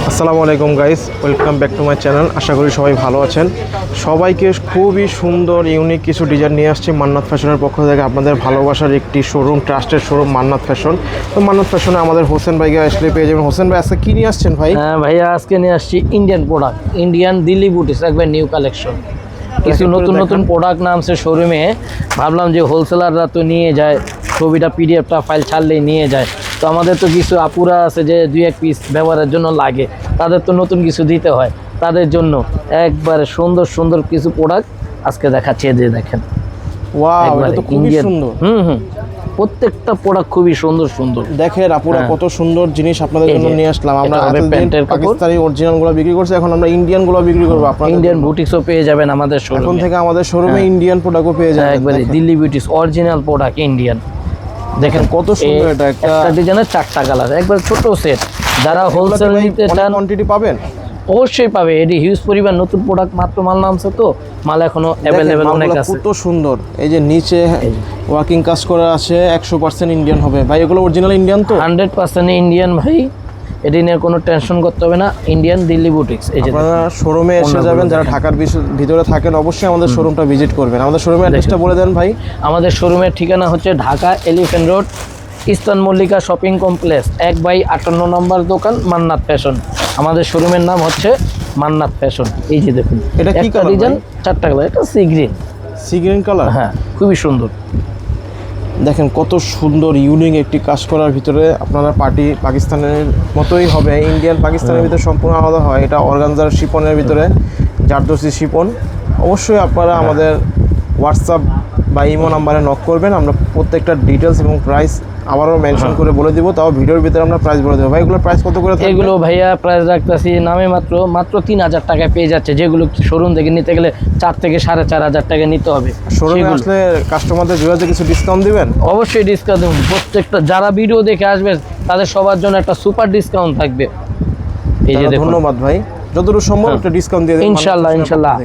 আসসালামু আলাইকুম guys, welcome back to my channel. আশা করি সবাই ভালো আছেন। সবাইকে খুবই সুন্দর ইউনিক কিছু ডিজাইন নিয়ে আসছি মান্নাত ফ্যাশনের পক্ষ থেকে। আপনাদের ভালোবাসার একটি শোরুম, ট্রাস্টের শোরুম মান্নাত ফ্যাশন। তো মান্নাত ফ্যাশনে আমাদের হোসেন ভাইকে আসলে পেয়ে যাবেন। হোসেন ভাই আজকে কী নিয়ে আসছেন ভাই? হ্যাঁ ভাইয়া, আজকে নিয়ে আসছি Indian product, Indian Delhi boutiques, একবার নিউ কালেকশন। কিছু নতুন নতুন প্রোডাক্ট নামছে শোরুমে। ভাবলাম যে হোলসেলাররা তো নিয়ে যায়, ছবিটা পিডিএফটা ফাইল ছাড়লেই নিয়ে যায়। তো আমাদের তো কিছু আপুরা আছে যে দুই এক পিস ব্যবহারের জন্য লাগে, তাদের তো নতুন কিছু দিতে হয়। তাদের জন্য একবারে সুন্দর সুন্দর কিছু প্রোডাক্ট আজকে দেখাচ্ছি। যে দেখেন, ওয়াও, এটা তো খুবই সুন্দর। প্রত্যেকটা প্রোডাক্ট খুবই সুন্দর সুন্দর। দেখেন আপুরা কত সুন্দর জিনিস আপনাদের জন্য নিয়ে আসলাম। আমরা পাকিস্তানি অরিজিনাল গুলো বিক্রি করছি, এখন আমরা ইন্ডিয়ান গুলো বিক্রি করবো। আপনারা ইন্ডিয়ান বুটিক্সও পেয়ে যাবেন আমাদের শোরুমে। এখন থেকে আমাদের শোরুমে ইন্ডিয়ান প্রোডাক্টও পেয়ে যাবেন। একবারে Delhi boutiques original product Indian. দেখেন কত সুন্দর, এটা একটা ডিজাইনের 4টা কালার, একবার ছোট সেট। যারা হোলসেল নিতে চান কোয়ান্টিটি পাবেন, অবশ্যই পাবে। এটি হিউজ পরিমাণ নতুন প্রোডাক্ট, মাত্র মাল নামছে, তো মাল এখনো অ্যাভেলেবেল অনেক আছে। কত সুন্দর, এই যে নিচে ওয়ার্কিং কাজ করা আছে, 100% ইন্ডিয়ান হবে ভাই। এগুলো অরিজিনাল ইন্ডিয়ান তো? 100% ইন্ডিয়ান ভাই, এটি নিয়ে কোনো টেনশন করতে হবে না। Indian Delhi boutiques. এই যে আপনারা শোরুমে এসে যাবেন, যারা ঢাকার ভিতরে থাকেন অবশ্যই আমাদের শোরুমটা ভিজিট করবেন। আমাদের শোরুমের অ্যাড্রেসটা বলে দেন ভাই। আমাদের শোরুমের ঠিকানা হচ্ছে Dhaka elephant road, eastern Mallika shopping complex, 1/58 নম্বর দোকান, মান্নাত ফ্যাশন। আমাদের শোরুমের নাম হচ্ছে মান্নাত ফ্যাশন। এই যে দেখুন, এটা কি কালার ডিজাইন? 4টা কালার। এটা সি গ্রিন কালার। হ্যাঁ, খুবই সুন্দর। দেখেন কত সুন্দর ইউনিক একটি কাজ করার ভিতরে। আপনারা পার্টি পাকিস্তানের মতোই হবে, ইন্ডিয়ান পাকিস্তানের ভিতরে সম্পূর্ণ আলাদা হয়। এটা অর্গানজার শিপনের ভিতরে, জারদোসি শিপন। অবশ্যই আপনারা আমাদের হোয়াটসঅ্যাপ বা ইমো নাম্বারে নক করবেন। আমরা প্রত্যেকটা ডিটেলস এবং প্রাইস আবারও মেনশন করে বলে দিব। তাও ভিডিওর ভিতরে আমরা প্রাইস বলে দেবো। ভাই এগুলোর প্রাইস কত করে থাকবে? এগুলো ভাইয়া প্রাইস রাখতেছি নামে মাত্র 3000 টাকায় পেয়ে যাচ্ছে। যেগুলো শোরুম থেকে নিতে গেলে 4 থেকে 4500 টাকা নিতে হবে। শোরুমে আসলে কাস্টমারদের যোগাযোগে কিছু ডিসকাউন্ট দিবেন? অবশ্যই ডিসকাউন্ট দেবো। প্রত্যেকটা যারা ভিডিও দেখে আসবে তাদের সবার জন্য একটা সুপার ডিসকাউন্ট থাকবে। এই যে দেখুন। ধন্যবাদ ভাই, যতটুকু সম্ভব একটা ডিসকাউন্ট দিয়ে দেবেন ইনশাআল্লাহ।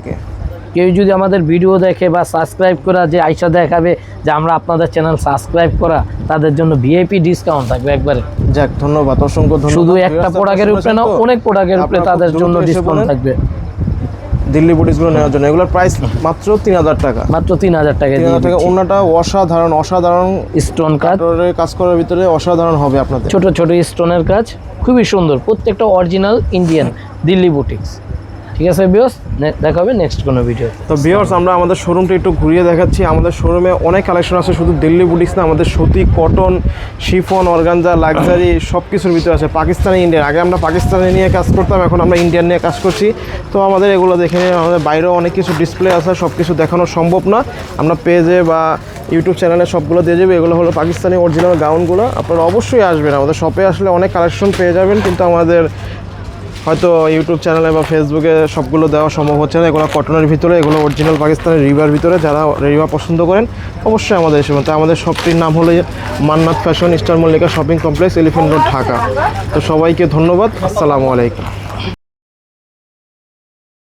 কেউ যদি আমাদের ভিডিও দেখে বা সাবস্ক্রাইব করা, যে আইসা দেখাবে যে আমরা আপনাদের চ্যানেল সাবস্ক্রাইব করা, তাদের জন্য ভিআইপি ডিসকাউন্ট থাকবে একবারে। যাক, ধন্যবাদ, অসংখ্য ধন্যবাদ। শুধু একটা প্রোডাক্টের উপরে না, অনেক প্রোডাক্টের উপরে তাদের জন্য ডিসকাউন্ট থাকবে দিল্লি বুটিক্সগুলো নেওয়ার জন্য। এগুলোর প্রাইস মাত্র 3000 টাকা। মাত্র 3000 টাকা। 3000 টাকা। ওনাটা অসাধারণ স্টোন কাজ করার ভিতরে অসাধারণ হবে আপনাদের। ছোট ছোট স্টোনের কাজ, খুবই সুন্দর। প্রত্যেকটা অরিজিনাল ইন্ডিয়ান দিল্লি বুটিক্স। ঠিক আছে ভিউয়ার্স, দেখা হবে নেক্সট কোনো ভিডিও। তো ভিউয়ার্স, আমরা আমাদের শোরুমটা একটু ঘুরিয়ে দেখাচ্ছি। আমাদের শোরুমে অনেক কালেকশন আছে, শুধু দিল্লি বুটিক্স না, আমাদের সুতি, কটন, শিফন, অর্গানজা, লাক্সারি সব কিছুর ভিতরে আছে। পাকিস্তানি, ইন্ডিয়ান। আগে আমরা পাকিস্তানি নিয়ে কাজ করতাম, এখন আমরা ইন্ডিয়ান নিয়ে কাজ করছি। তো আমাদের এগুলো দেখে নিয়ে, আমাদের বাইরেও অনেক কিছু ডিসপ্লে আছে, সব কিছু দেখানো সম্ভব না। আমরা পেজে বা ইউটিউব চ্যানেলে সবগুলো দিয়ে যাবে। এগুলো হলো পাকিস্তানি অরিজিনাল গাউনগুলো। আপনারা অবশ্যই আসবেন, আমাদের শপে আসলে অনেক কালেকশন পেয়ে যাবেন, কিন্তু আমাদের হয়তো ইউটিউব চ্যানেলে বা ফেসবুকে সবগুলো দেওয়া সম্ভব হচ্ছে না। এগুলো কটনের ভিতরে, এগুলো অরিজিনাল পাকিস্তানের রিভার ভিতরে। যারা রিভা পছন্দ করেন অবশ্যই আমাদের এসে। তাই আমাদের শপটির নাম হলো Mannat fashion, eastern Mallika shopping complex, elephant road, Dhaka. তো সবাইকে ধন্যবাদ। আসসালামু আলাইকুম।